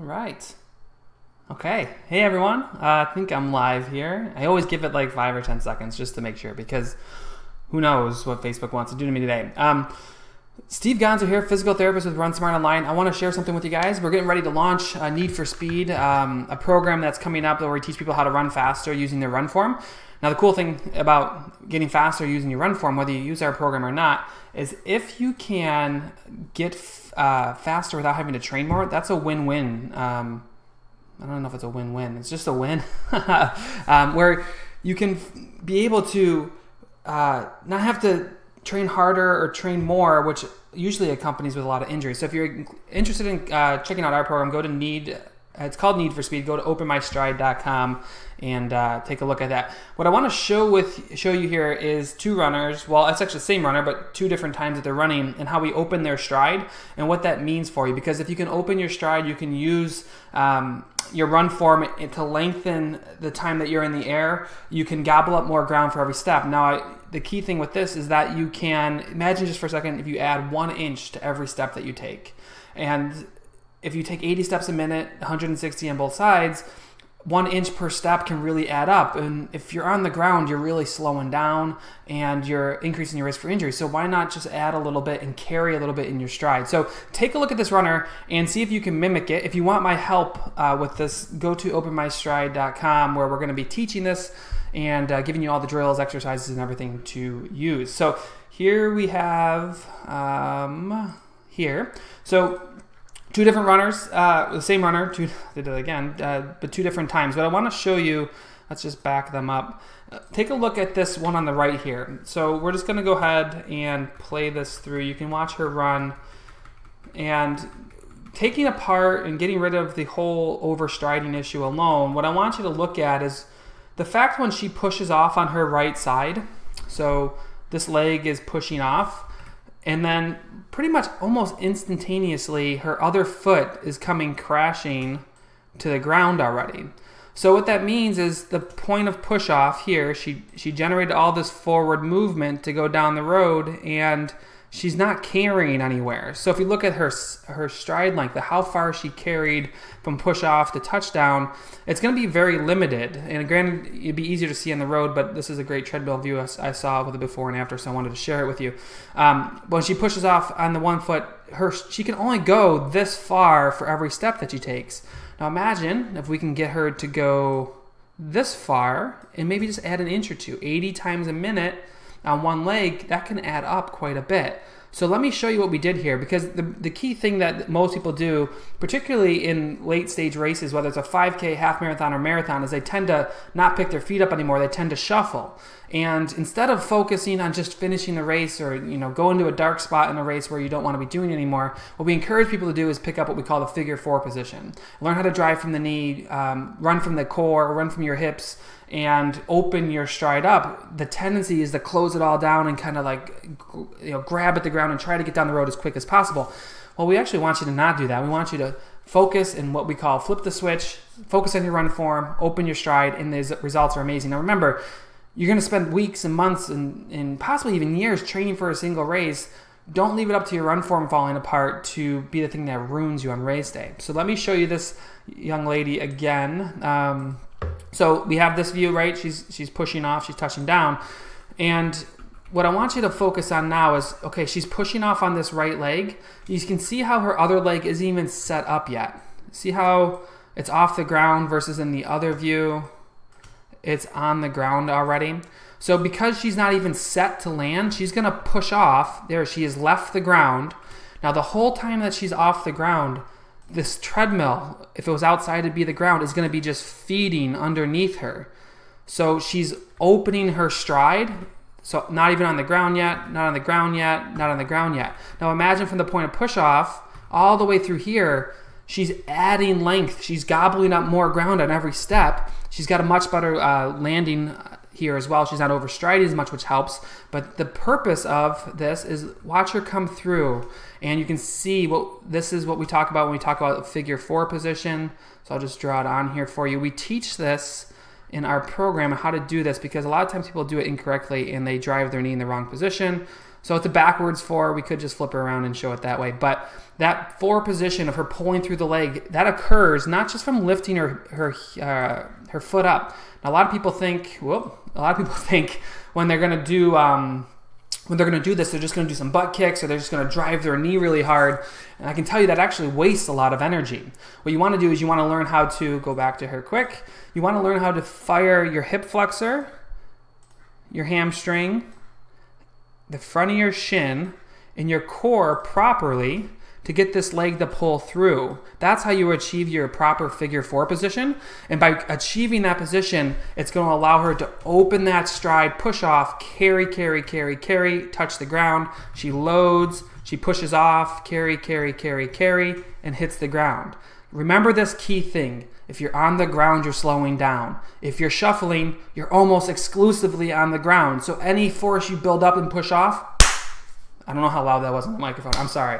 right. Okay. Hey everyone. I think I'm live here. I always give it like 5 or 10 seconds just to make sure, because who knows what Facebook wants to do to me today. Steve Gonzo here, physical therapist with Run Smart Online. I want to share something with you guys. We're getting ready to launch Need for Speed, a program that's coming up where we teach people how to run faster using their run form. Now the cool thing about getting faster using your run form, whether you use our program or not, is if you can get faster without having to train more, that's a win-win. I don't know if it's a win-win. It's just a win. Where you can be able to not have to train harder or train more, which usually accompanies with a lot of injuries. So if you're interested in checking out our program, go to it's called Need for Speed. Go to openmystride.com and take a look at that. What I want to show you here is two runners. Well, it's actually the same runner, but two different times that they're running, and how we open their stride and what that means for you. Because if you can open your stride, you can use your run form to lengthen the time that you're in the air. You can gobble up more ground for every step. Now, the key thing with this is that you can imagine just for a second if you add 1 inch to every step that you take, and if you take 80 steps a minute, 160 on both sides, 1 inch per step can really add up. And if you're on the ground, you're really slowing down and you're increasing your risk for injury. So why not just add a little bit and carry a little bit in your stride? So take a look at this runner and see if you can mimic it. If you want my help with this, go to openmystride.com, where we're going to be teaching this and giving you all the drills, exercises, and everything to use. So here we have So two different runners, the same runner, did it again, but two different times. But I want to show you, let's just back them up. Take a look at this one on the right here. So we're just going to go ahead and play this through. You can watch her run, and taking apart and getting rid of the whole overstriding issue alone, what I want you to look at is the fact when she pushes off on her right side. So this leg is pushing off, and then pretty much almost instantaneously, her other foot is coming crashing to the ground already. So what that means is the point of push off here, she generated all this forward movement to go down the road, and she's not carrying anywhere. So if you look at her stride length, how far she carried from push off to touchdown, it's going to be very limited. And granted, it'd be easier to see on the road, but this is a great treadmill view I saw with the before and after, so I wanted to share it with you. When she pushes off on the 1 foot, she can only go this far for every step that she takes. Now imagine if we can get her to go this far and maybe just add an inch or two, 80 times a minute on one leg. That can add up quite a bit. So let me show you what we did here, because the key thing that most people do, particularly in late stage races, whether it's a 5K, half marathon, or marathon, is they tend to not pick their feet up anymore. They tend to shuffle. And instead of focusing on just finishing the race, or going to a dark spot in a race where you don't want to be doing anymore, what we encourage people to do is pick up what we call the figure 4 position. Learn how to drive from the knee, run from the core, run from your hips, and open your stride up. The tendency is to close it all down and kind of like grab at the ground and try to get down the road as quick as possible. Well, we actually want you to not do that. We want you to focus in what we call flip the switch, focus on your run form, open your stride, and the results are amazing. Now remember, you're going to spend weeks and months and possibly even years training for a single race. Don't leave it up to your run form falling apart to be the thing that ruins you on race day. So let me show you this young lady again. So we have this view, right? She's pushing off, she's touching down. And what I want you to focus on now is, okay, she's pushing off on this right leg. You can see how her other leg isn't even set up yet. See how it's off the ground versus in the other view, it's on the ground already. So because she's not even set to land, she's gonna push off. There, she has left the ground. Now the whole time that she's off the ground, this treadmill, if it was outside to be the ground, is going to be just feeding underneath her. So she's opening her stride, so not even on the ground yet, not on the ground yet, not on the ground yet. Now imagine from the point of push off all the way through here, she's adding length. She's gobbling up more ground on every step. She's got a much better landing here as well. She's not overstriding as much, which helps. But the purpose of this is watch her come through, and you can see this is what we talk about when we talk about the figure 4 position. So I'll just draw it on here for you. We teach this in our program how to do this, because a lot of times people do it incorrectly and they drive their knee in the wrong position. So it's a backwards 4. We could just flip her around and show it that way. But that 4 position of her pulling through the leg, that occurs not just from lifting her foot up. Now, a lot of people think, when they're going to do this, they're just going to do some butt kicks, or they're just going to drive their knee really hard. And I can tell you that actually wastes a lot of energy. What you want to do is you want to learn how to go back to her quick. You want to learn how to fire your hip flexor, your hamstring, the front of your shin, and your core properly to get this leg to pull through. That's how you achieve your proper figure 4 position. And by achieving that position, it's going to allow her to open that stride, push off, carry, carry, carry, carry, touch the ground. She loads, she pushes off, carry, carry, carry, carry, and hits the ground. Remember this key thing. If you're on the ground, you're slowing down. If you're shuffling, you're almost exclusively on the ground. So any force you build up and push off, I don't know how loud that was on the microphone. I'm sorry.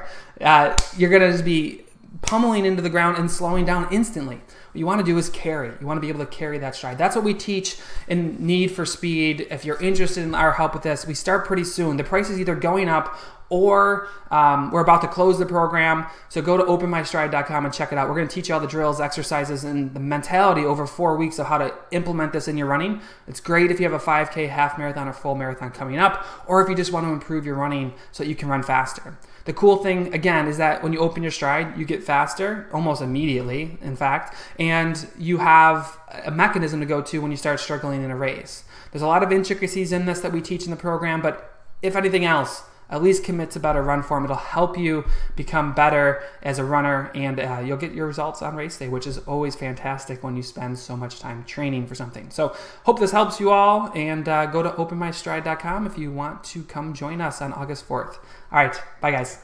You're going to just be pummeling into the ground and slowing down instantly. What you want to do is carry. You want to be able to carry that stride. That's what we teach in Need for Speed. If you're interested in our help with this, we start pretty soon. The price is either going up or we're about to close the program. So go to openmystride.com and check it out. We're going to teach you all the drills, exercises, and the mentality over 4 weeks of how to implement this in your running. It's great if you have a 5K, half marathon, or full marathon coming up, or if you just want to improve your running so that you can run faster. The cool thing, again, is that when you open your stride, you get faster almost immediately, in fact, and you have a mechanism to go to when you start struggling in a race. There's a lot of intricacies in this that we teach in the program, but if anything else, at least commit to better run form. It'll help you become better as a runner, and you'll get your results on race day, which is always fantastic when you spend so much time training for something. So hope this helps you all, and go to openmystride.com if you want to come join us on August 4th. All right, bye guys.